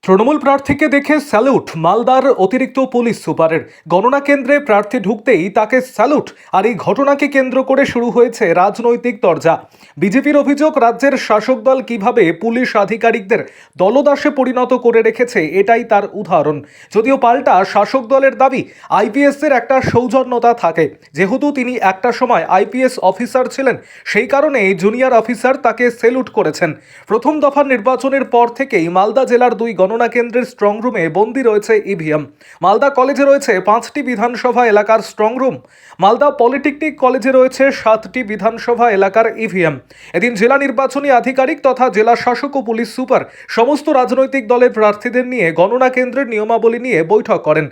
তৃণমূল প্রার্থীকে দেখে স্যালুট মালদার অতিরিক্ত পুলিশ সুপারের। গণনা কেন্দ্রে প্রার্থী ঢুকতেই তাকে স্যালুট। আর এই ঘটনাকে কেন্দ্র করে শুরু হয়েছে রাজনৈতিক তরজা। বিজেপির অভিযোগ, রাজ্যের শাসক দল কিভাবে পুলিশ আধিকারিকদের দলদাসে পরিণত করে রেখেছে এটাই তার উদাহরণ। যদিও পাল্টা শাসক দলের দাবি, আইপিএস এর একটা সৌজন্যতা থাকে, যেহেতু তিনি একটা সময় আইপিএস অফিসার ছিলেন, সেই কারণে জুনিয়র অফিসার তাকে স্যালুট করেছেন। প্রথম দফার নির্বাচনের পর থেকেই মালদা জেলার দুই গণনা কেন্দ্রের স্ট্রং রুমে বন্দী রয়েছে ইভিএম। মালদা কলেজে রয়েছে 5টি বিধানসভা এলাকার স্ট্রং রুম। মালদা পলিটেকনিক কলেজে রয়েছে 7টি বিধানসভা এলাকার ইভিএম। এদিন জেলা নির্বাচনী আধিকারিক তথা জেলা শাসক ও পুলিশ সুপার সমস্ত রাজনৈতিক দলের প্রার্থীদের নিয়ে গণনা কেন্দ্রের নিয়মাবলী নিয়ে বৈঠক করেন।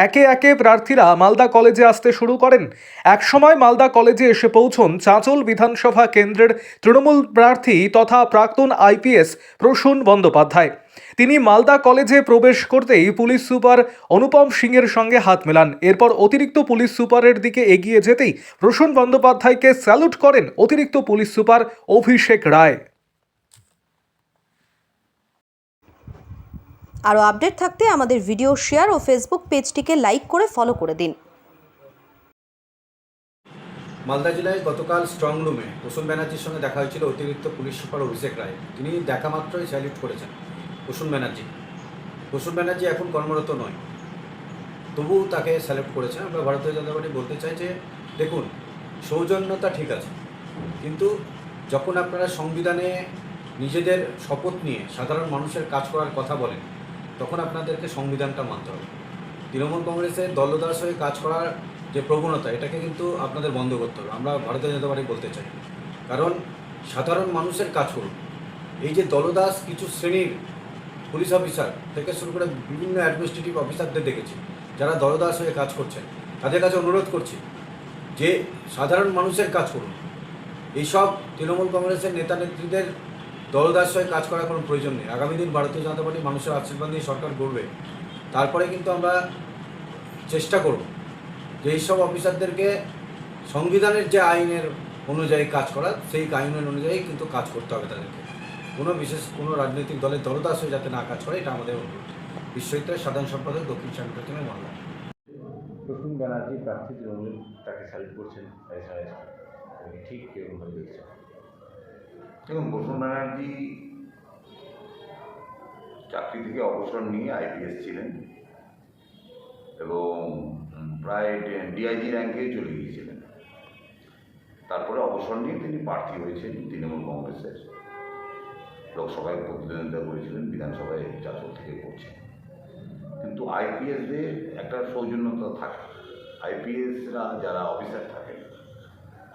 একে একে প্রার্থীরা মালদা কলেজে আসতে শুরু করেন। একসময় মালদা কলেজে এসে পৌঁছন চাঁচল বিধানসভা কেন্দ্রের তৃণমূল প্রার্থী তথা প্রাক্তন আইপিএস প্রসূন বন্দ্যোপাধ্যায়। তিনি মালদা কলেজে প্রবেশ করতেই পুলিশ সুপার অনুপম সিংয়ের সঙ্গে হাত মেলান। এরপর অতিরিক্ত পুলিশ সুপারের দিকে এগিয়ে যেতেই প্রসূন বন্দ্যোপাধ্যায়কে স্যালুট করেন অতিরিক্ত পুলিশ সুপার অভিষেক রায়। আরও আপডেট থাকতে আমাদের ভিডিও শেয়ার ও ফেসবুক পেজটিকে লাইক করে ফলো করে দিন। মালদা জেলায় গতকাল স্ট্রং রুমে প্রসূন ব্যানার্জির সঙ্গে দেখা হয়েছিল অতিরিক্ত পুলিশ সুপার অভিষেক রায়। তিনি দেখা মাত্রই স্যালুট করেছেন প্রসূন ব্যানার্জি এখন কর্মরত নয়, তবুও তাকে স্যালুট করেছেন। আমরা ভারতীয় জনতা পার্টি বলতে চাই যে দেখুন, সৌজন্যতা ঠিক আছে, কিন্তু যখন আপনারা সংবিধানে নিজেদের শপথ নিয়ে সাধারণ মানুষের কাজ করার কথা বলেন, তখন আপনাদেরকে সংবিধানটা মানতে হবে। তৃণমূল কংগ্রেসের দলদাস হয়ে কাজ করার যে প্রবণতা, এটাকে কিন্তু আপনাদের বন্ধ করতে হবে। আমরা ভারতীয় জনতা পার্টি বলতে চাই, কারণ সাধারণ মানুষের কাজ করুন। এই যে দলদাস কিছু শ্রেণীর পুলিশ অফিসার থেকে শুরু করে বিভিন্ন অ্যাডমিনিস্ট্রেটিভ অফিসারদের দেখেছি যারা দলদাস হয়ে কাজ করছেন, তাদের কাছে অনুরোধ করছি যে সাধারণ মানুষের কাজ করুন। এইসব তৃণমূল কংগ্রেসের নেতা নেত্রীদের দলদাস হয়ে কাজ করার কোনো প্রয়োজন নেই। আগামী দিন ভারতীয় জনতা পার্টি মানুষের আশীর্বাদ নিয়ে সরকার গড়বে, তারপরে কিন্তু আমরা চেষ্টা করব যে এইসব অফিসারদেরকে সংবিধানের যে আইনের অনুযায়ী কাজ করা, সেই আইনের অনুযায়ী কিন্তু কাজ করতে হবে তাদেরকে। কোনো রাজনৈতিক দলের দলদাস হয়ে যাতে না কাজ করে, এটা আমাদের অনুরোধ। বিশ্ববিদ্যালয়ের সাধারণ সম্পাদক, দক্ষিণ সাংগঠনিক মামলা। প্রসূন ব্যানার্জি প্রার্থী তৃণমূল, তাকে স্যালুট করছেন, ঠিক কেরকমভাবে দেখছেন? দেখুন, প্রসূন ব্যানার্জি চাকরি থেকে অবসর নিয়ে আইপিএস ছিলেন এবং প্রায় ডিআইজি র্যাঙ্কে চলে গিয়েছিলেন। তারপরে অবসর নিয়ে তিনি প্রার্থী হয়েছেন তৃণমূল কংগ্রেসের। লোকসভায় প্রতিদ্বন্দ্বিতা করেছিলেন, বিধানসভায় চাঁচল থেকে করছেন। কিন্তু আইপিএসদের একটা সৌজন্যতা থাকে। আইপিএসরা যারা অফিসার থাকেন,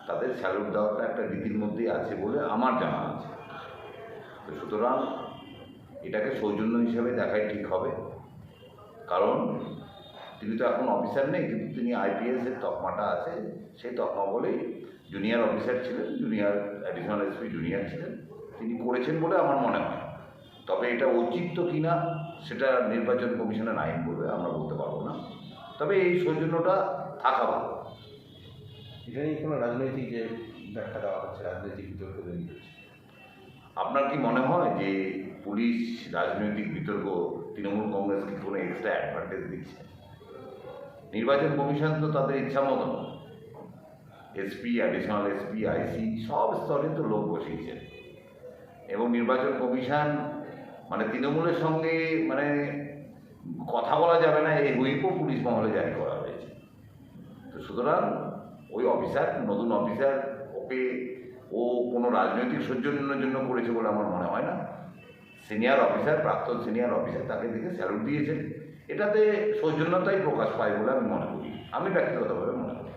তাদের স্যালুট দেওয়াটা একটা রীতির মধ্যেই আছে বলে আমার জানা আছে। তো সুতরাং এটাকে সৌজন্য হিসাবে দেখাই ঠিক হবে, কারণ তিনি তো এখন অফিসার নেই, কিন্তু তিনি আইপিএসের তকমাটা আছে। সেই তকমা বলেই জুনিয়র অফিসার ছিলেন, জুনিয়র অ্যাডিশনাল এসপি জুনিয়র ছিলেন, তিনি করেছেন বলে আমার মনে হয়। তবে এটা ঔচিত্য কিনা সেটা নির্বাচন কমিশনের আইন বলবে, আমরা বলতে পারবো না। তবে এই সৌজন্যটা থাকা ভালো। এটা নিয়ে কোনো রাজনৈতিক যে ব্যাখ্যা দেওয়া হচ্ছে, রাজনৈতিক বিতর্ক তৈরি হচ্ছে, আপনার কি মনে হয় যে পুলিশ রাজনৈতিক বিতর্ক তৃণমূল কংগ্রেসকে কোনো এক্সট্রা অ্যাডভান্টেজ দিচ্ছে? নির্বাচন কমিশন তো তাদের ইচ্ছা মতো এসপি, অ্যাডিশনাল এসপি, আইসি সব স্তরে তো লোক বসিয়েছেন, এবং নির্বাচন কমিশন মানে তৃণমূলের সঙ্গে মানে কথা বলা যাবে না, এই হুইপও পুলিশ মহলে জারি করা হয়েছে। তো সুতরাং ওই অফিসার, নতুন অফিসার, ও কোনো রাজনৈতিক সৌজন্যের জন্য করেছে বলে আমার মনে হয় না। সিনিয়র অফিসার, প্রাক্তন সিনিয়র অফিসার তাকে দেখে স্যালুট দিয়েছেন, এটাতে সৌজন্যতাই প্রকাশ পায় বলে আমি মনে করি, আমি ব্যক্তিগতভাবে মনে করি।